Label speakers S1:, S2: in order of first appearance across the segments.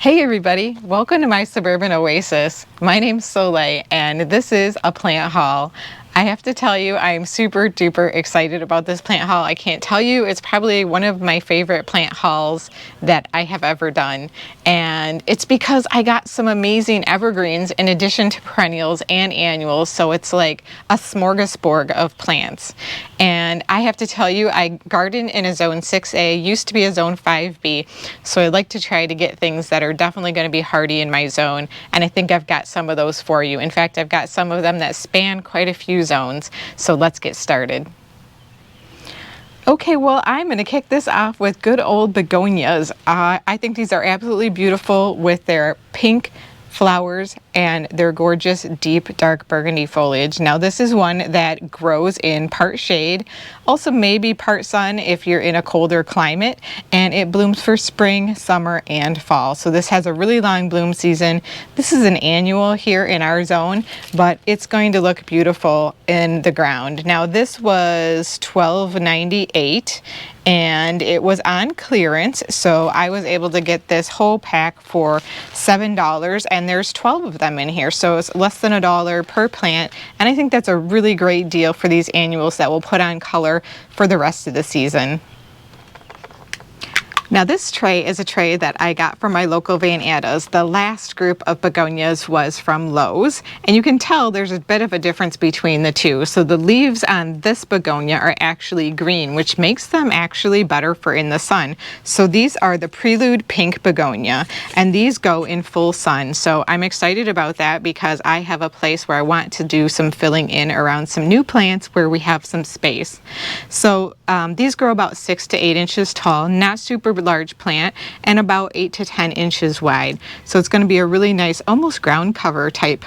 S1: Hey everybody, welcome to my suburban oasis. My name's Soleil and this is a plant haul. I have to tell you, I'm super duper excited about this plant haul. I can't tell you, it's probably one of my favorite plant hauls that I have ever done. And it's because I got some amazing evergreens in addition to perennials and annuals. So it's like a smorgasbord of plants. And I have to tell you, I garden in a zone 6A, used to be a zone 5B. So I like to try to get things that are definitely going to be hardy in my zone. And I think I've got some of those for you. In fact, I've got some of them that span quite a few zones. So let's get started. Okay, well, I'm going to kick this off with good old begonias. I think these are absolutely beautiful with their pink flowers and their gorgeous deep dark burgundy foliage. Now this is one that grows in part shade, also maybe part sun if you're in a colder climate, and it blooms for spring, summer, and fall. So this has a really long bloom season. This is an annual here in our zone, but it's going to look beautiful in the ground. Now this was $12.98 and it was on clearance, so I was able to get this whole pack for $7, and there's 12 of them in here, so it's less than $1 per plant, and I think that's a really great deal for these annuals that will put on color for the rest of the season. Now this tray is a tray that I got from my local Van Attas. The last group of begonias was from Lowe's, and you can tell there's a bit of a difference between the two. So the leaves on this begonia are actually green, which makes them actually better for in the sun. So these are the Prelude Pink Begonia, and these go in full sun. So I'm excited about that because I have a place where I want to do some filling in around some new plants where we have some space. So these grow about 6 to 8 inches tall, not super large plant, and about 8 to 10 inches wide. So it's going to be a really nice, almost ground cover type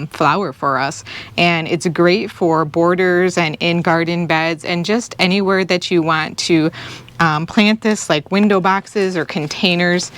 S1: flower for us, and it's great for borders and in garden beds and just anywhere that you want to plant this, like window boxes or containers.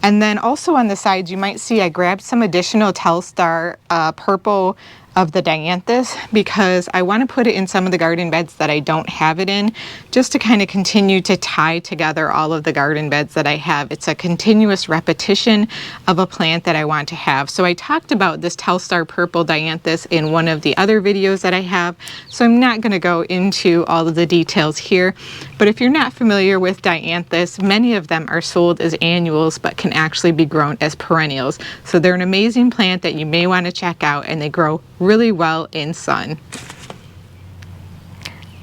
S1: And then also on the sides you might see I grabbed some additional Telstar purple of the dianthus because I want to put it in some of the garden beds that I don't have it in, just to kind of continue to tie together all of the garden beds that I have. It's a continuous repetition of a plant that I want to have. So I talked about this Telstar purple dianthus in one of the other videos that I have, so I'm not going to go into all of the details here. But if you're not familiar with dianthus, many of them are sold as annuals but can actually be grown as perennials. So they're an amazing plant that you may want to check out, and they grow really well in sun.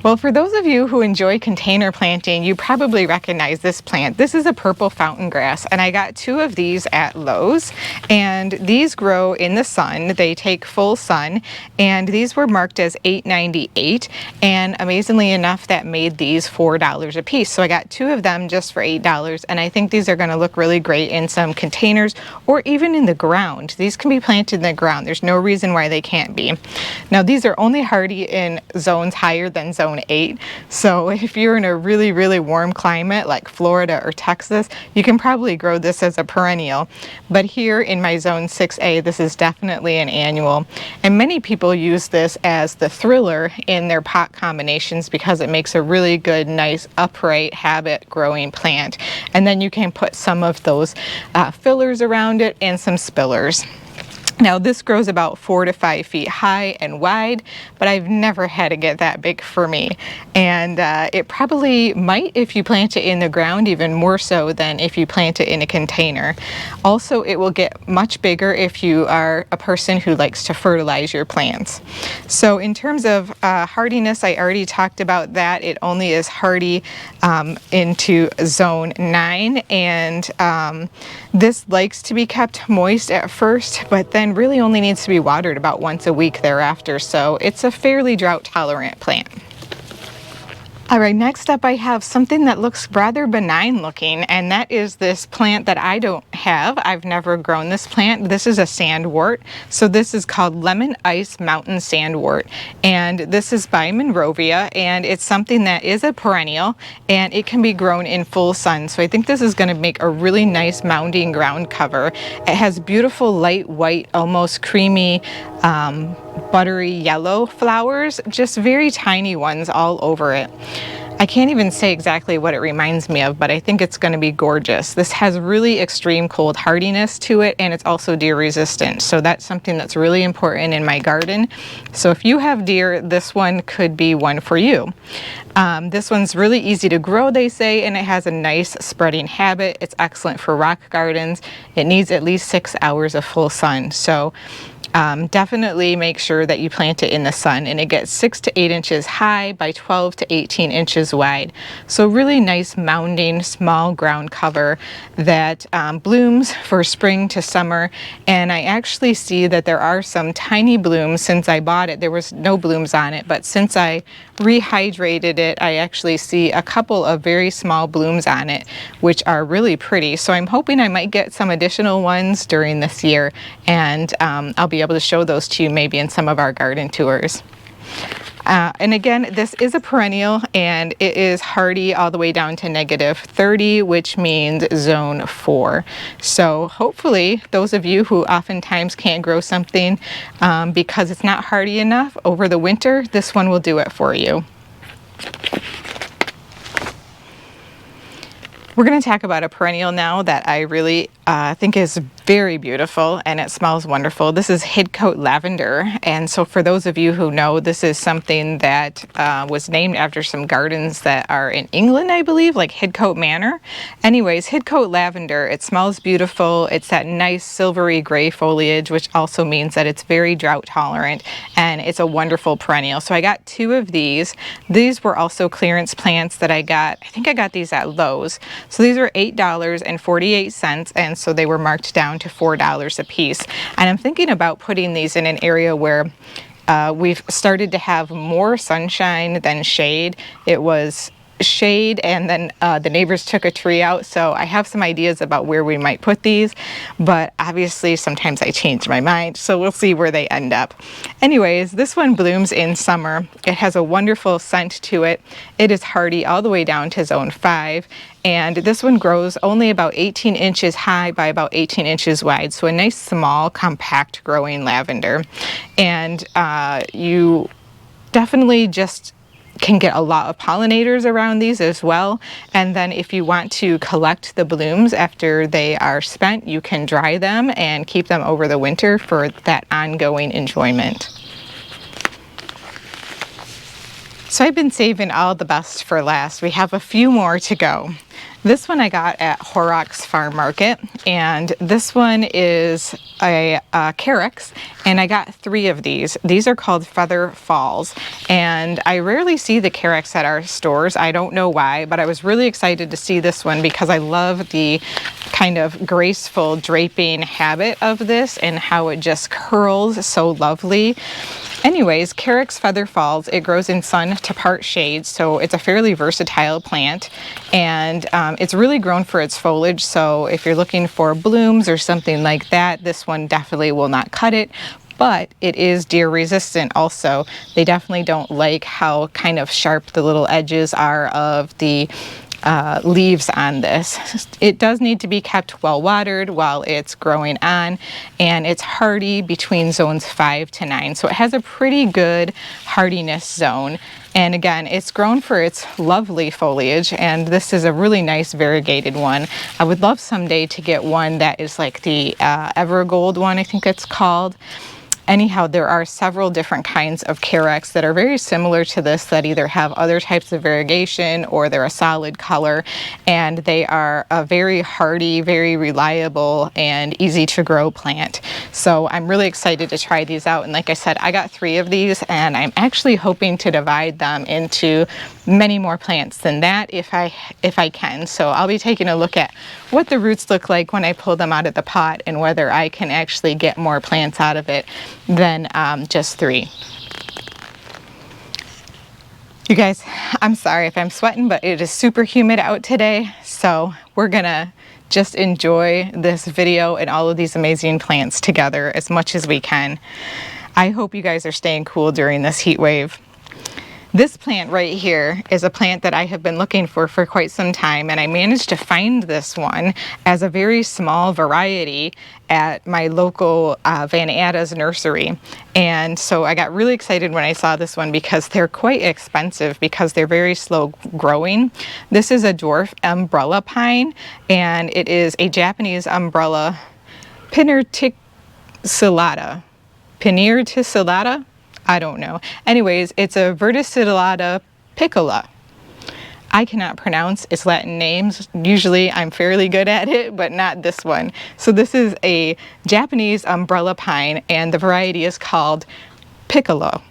S1: Well, for those of you who enjoy container planting, you probably recognize this plant. This is a purple fountain grass, and I got 2 of these at Lowe's, and these grow in the sun. They take full sun, and these were marked as $8.98, and amazingly enough, that made these $4 a piece. So I got 2 of them just for $8, and I think these are going to look really great in some containers or even in the ground. These can be planted in the ground. There's no reason why they can't be. Now, these are only hardy in zones higher than zone 8. So if you're in a really, really warm climate like Florida or Texas, you can probably grow this as a perennial. But here in my zone 6A, this is definitely an annual. And many people use this as the thriller in their pot combinations because it makes a really good, nice, upright, habit growing plant. And then you can put some of those fillers around it and some spillers. Now this grows about 4 to 5 feet high and wide, but I've never had it get that big for me. And it probably might if you plant it in the ground, even more so than if you plant it in a container. Also, it will get much bigger if you are a person who likes to fertilize your plants. So in terms of hardiness, I already talked about that. It only is hardy into zone 9, and this likes to be kept moist at first, but then really only needs to be watered about once a week thereafter, so it's a fairly drought tolerant plant. All right, next up I have something that looks rather benign looking, and that is this plant that I don't have. I've never grown this plant. This is a sandwort. So this is called Lemon Ice Mountain Sandwort, and this is by Monrovia, and it's something that is a perennial, and it can be grown in full sun. So I think this is going to make a really nice mounding ground cover. It has beautiful light white, almost creamy, buttery yellow flowers, just very tiny ones all over it. I can't even say exactly what it reminds me of, but I think it's going to be gorgeous. This has really extreme cold hardiness to it, and it's also deer resistant. So that's something that's really important in my garden. So if you have deer, this one could be one for you. This one's really easy to grow, they say, and it has a nice spreading habit. It's excellent for rock gardens. It needs at least 6 hours of full sun. So definitely make sure that you plant it in the sun, and it gets 6 to 8 inches high by 12 to 18 inches wide. So really nice mounding small ground cover that blooms for spring to summer. And I actually see that there are some tiny blooms. Since I bought it, there was no blooms on it, but since I rehydrated it, I actually see a couple of very small blooms on it, which are really pretty. So I'm hoping I might get some additional ones during this year, and I'll be able to show those to you maybe in some of our garden tours. And again, this is a perennial, and it is hardy all the way down to -30, which means zone 4. So hopefully those of you who oftentimes can't grow something because it's not hardy enough over the winter, this one will do it for you. We're going to talk about a perennial now that I really think is very beautiful, and it smells wonderful. This is Hidcote lavender, and so for those of you who know, this is something that was named after some gardens that are in England, I believe, like Hidcote Manor. Anyways, Hidcote lavender, it smells beautiful. It's that nice silvery gray foliage, which also means that it's very drought tolerant, and it's a wonderful perennial. So I got 2 of these. These were also clearance plants that I got. I think I got these at Lowe's. So these are $8.48, and so they were marked down to $4 a piece. And I'm thinking about putting these in an area where we've started to have more sunshine than shade. It was shade, and then the neighbors took a tree out, so I have some ideas about where we might put these, but obviously sometimes I change my mind, so we'll see where they end up. Anyways, this one blooms in summer. It has a wonderful scent to it. It is hardy all the way down to zone 5, and this one grows only about 18 inches high by about 18 inches wide, so a nice small compact growing lavender. And you definitely just can get a lot of pollinators around these as well. And then if you want to collect the blooms after they are spent, you can dry them and keep them over the winter for that ongoing enjoyment. So I've been saving all the best for last. We have a few more to go. This one I got at Horrocks Market, and this one is a Carex, and I got 3 of these. These are called Feather Falls, and I rarely see the Carex at our stores. I don't know why, but I was really excited to see this one because I love the kind of graceful draping habit of this and how it just curls so lovely. Anyways, Carex Feather Falls, it grows in sun to part shade, so it's a fairly versatile plant, and it's really grown for its foliage, so if you're looking for blooms or something like that, this one definitely will not cut it. But it is deer resistant also. They definitely don't like how kind of sharp the little edges are of the leaves on this. It does need to be kept well watered while it's growing on, and it's hardy between zones 5 to 9, so it has a pretty good hardiness zone. And again, it's grown for its lovely foliage, and this is a really nice variegated one. I would love someday to get one that is like the Evergold one, I think it's called. Anyhow, there are several different kinds of Carex that are very similar to this that either have other types of variegation or they're a solid color, and they are a very hardy, very reliable, and easy to grow plant. So I'm really excited to try these out, and like I said, I got 3 of these, and I'm actually hoping to divide them into many more plants than that if I can. So I'll be taking a look at what the roots look like when I pull them out of the pot and whether I can actually get more plants out of it than just 3. You guys, I'm sorry if I'm sweating, but it is super humid out today, so we're gonna just enjoy this video and all of these amazing plants together as much as we can. I hope you guys are staying cool during this heat wave. This plant right here is a plant that I have been looking for quite some time, and I managed to find this one as a very small variety at my local Attas Nursery. And so I got really excited when I saw this one because they're quite expensive because they're very slow growing. This is a dwarf umbrella pine, and it is a Japanese umbrella Pinerticillata. Pinerticillata? I don't know. Anyways, it's a Verticillata piccola. I cannot pronounce its Latin names. Usually I'm fairly good at it, but not this one. So this is a Japanese umbrella pine, and the variety is called piccolo.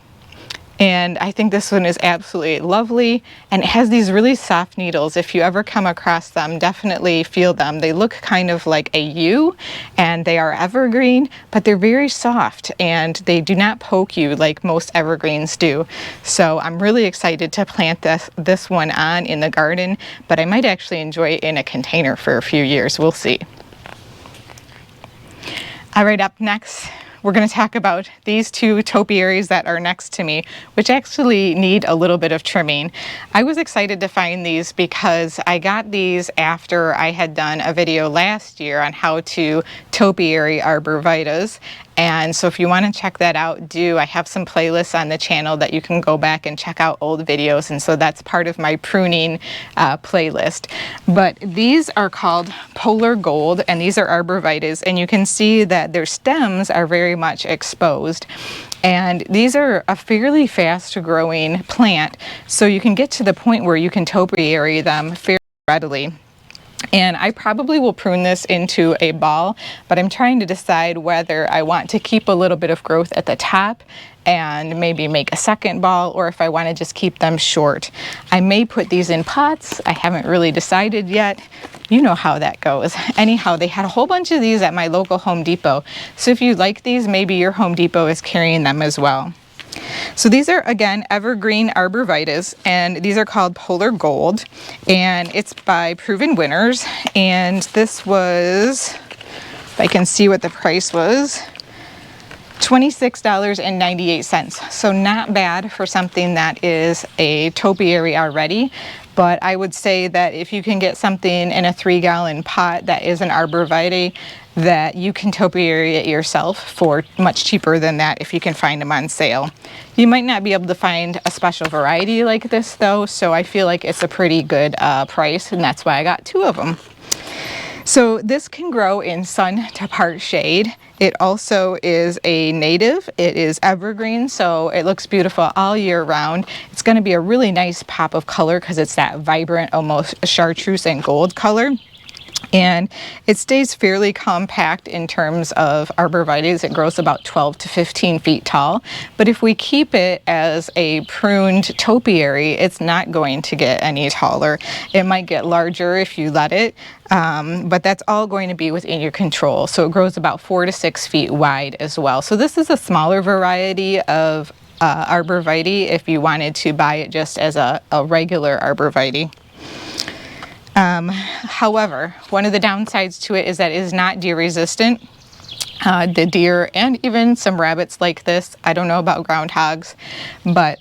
S1: And I think this one is absolutely lovely, and it has these really soft needles. If you ever come across them, definitely feel them. They look kind of like a U, and they are evergreen, but they're very soft, and they do not poke you like most evergreens do. So I'm really excited to plant this one on in the garden, but I might actually enjoy it in a container for a few years. We'll see. All right, up next, we're going to talk about these two topiaries that are next to me, which actually need a little bit of trimming. I was excited to find these because I got these after I had done a video last year on how to topiary arborvitaes. And so if you want to check that out, I have some playlists on the channel that you can go back and check out old videos, and so that's part of my pruning playlist. But these are called Polar Gold, and these are arborvitaes, and you can see that their stems are very much exposed. And these are a fairly fast growing plant, so you can get to the point where you can topiary them fairly readily. And I probably will prune this into a ball, but I'm trying to decide whether I want to keep a little bit of growth at the top and maybe make a second ball, or if I want to just keep them short. I may put these in pots. I haven't really decided yet. You know how that goes. Anyhow, they had a whole bunch of these at my local Home Depot. So if you like these, maybe your Home Depot is carrying them as well. So these are, again, evergreen arborvitaes, and these are called Polar Gold, and it's by Proven Winners. And this was, if I can see what the price was, $26.98. So not bad for something that is a topiary already. But I would say that if you can get something in a 3-gallon pot that is an arborvitae, that you can topiary it yourself for much cheaper than that if you can find them on sale. You might not be able to find a special variety like this though, so I feel like it's a pretty good price, and that's why I got 2 of them. So this can grow in sun to part shade. It also is a native. It is evergreen, so it looks beautiful all year round. It's going to be a really nice pop of color because it's that vibrant, almost chartreuse and gold color. And it stays fairly compact in terms of arborvitaes. It grows about 12 to 15 feet tall. But if we keep it as a pruned topiary, it's not going to get any taller. It might get larger if you let it, but that's all going to be within your control. So it grows about 4 to 6 feet wide as well. So this is a smaller variety of arborvitae if you wanted to buy it just as a regular arborvitae. However, one of the downsides to it is that it is not deer resistant. The deer and even some rabbits like this. I don't know about groundhogs, but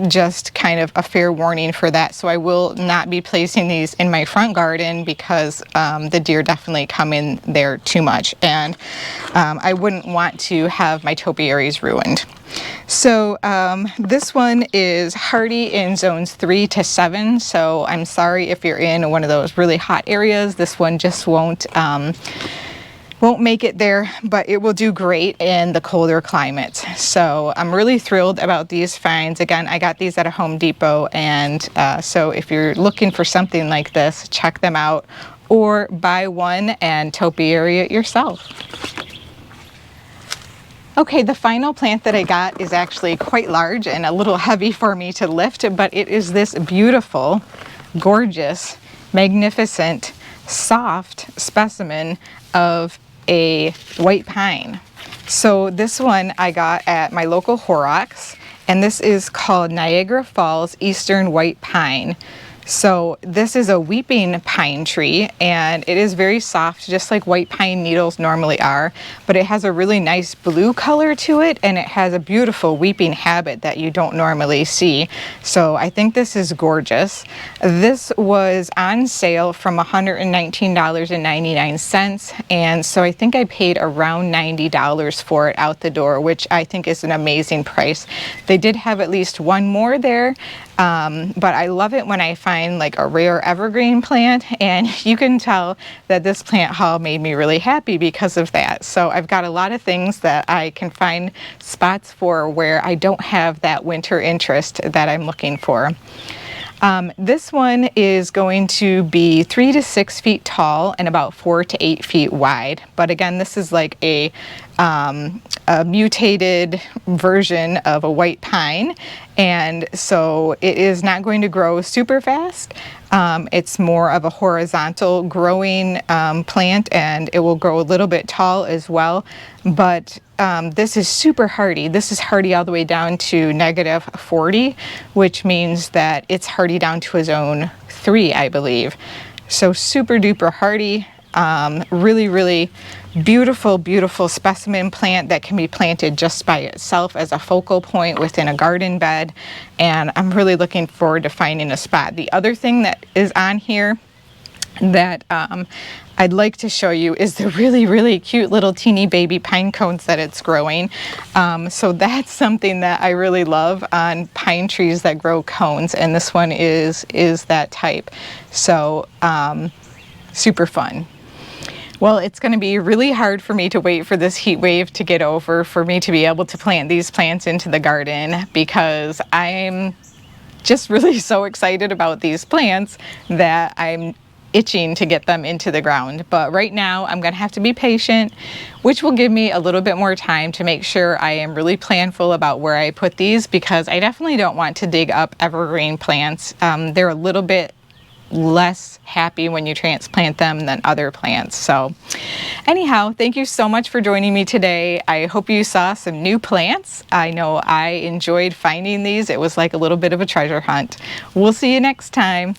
S1: just kind of a fair warning for that. So I will not be placing these in my front garden because the deer definitely come in there too much, and I wouldn't want to have my topiaries ruined. So this one is hardy in zones 3 to 7, so I'm sorry if you're in one of those really hot areas. This one just won't make it there, but it will do great in the colder climates. So I'm really thrilled about these finds. Again, I got these at a Home Depot, and so if you're looking for something like this, check them out or buy one and topiary it yourself. Okay, the final plant that I got is actually quite large and a little heavy for me to lift, but it is this beautiful, gorgeous, magnificent, soft specimen of a white pine. So this one I got at my local Horrocks, and this is called Niagara Falls Eastern White Pine. So this is a weeping pine tree, and it is very soft, just like white pine needles normally are, but it has a really nice blue color to it, and it has a beautiful weeping habit that you don't normally see. So I think this is gorgeous. This was on sale from $119.99, and so I think I paid around $90 for it out the door, which I think is an amazing price. They did have at least one more there, but I love it when I find like a rare evergreen plant, and you can tell that this plant haul made me really happy because of that. So I've got a lot of things that I can find spots for where I don't have that winter interest that I'm looking for. This one is going to be 3 to 6 feet tall and about 4 to 8 feet wide. But again, this is like a mutated version of a white pine, and so it is not going to grow super fast. It's more of a horizontal growing plant, and it will grow a little bit tall as well. But this is super hardy. This is hardy all the way down to -40, which means that it's hardy down to a zone 3, I believe. So super duper hardy. Really, really beautiful, beautiful specimen plant that can be planted just by itself as a focal point within a garden bed. And I'm really looking forward to finding a spot. The other thing that is on here that I'd like to show you is the really, really cute little teeny baby pine cones that it's growing. So that's something that I really love on pine trees that grow cones, and this one is that type. So super fun. Well, it's going to be really hard for me to wait for this heat wave to get over for me to be able to plant these plants into the garden, because I'm just really so excited about these plants that I'm itching to get them into the ground. But right now I'm going to have to be patient, which will give me a little bit more time to make sure I am really planful about where I put these, because I definitely don't want to dig up evergreen plants. They're a little bit less happy when you transplant them than other plants. So anyhow, thank you so much for joining me today. I hope you saw some new plants. I know I enjoyed finding these. It was like a little bit of a treasure hunt. We'll see you next time.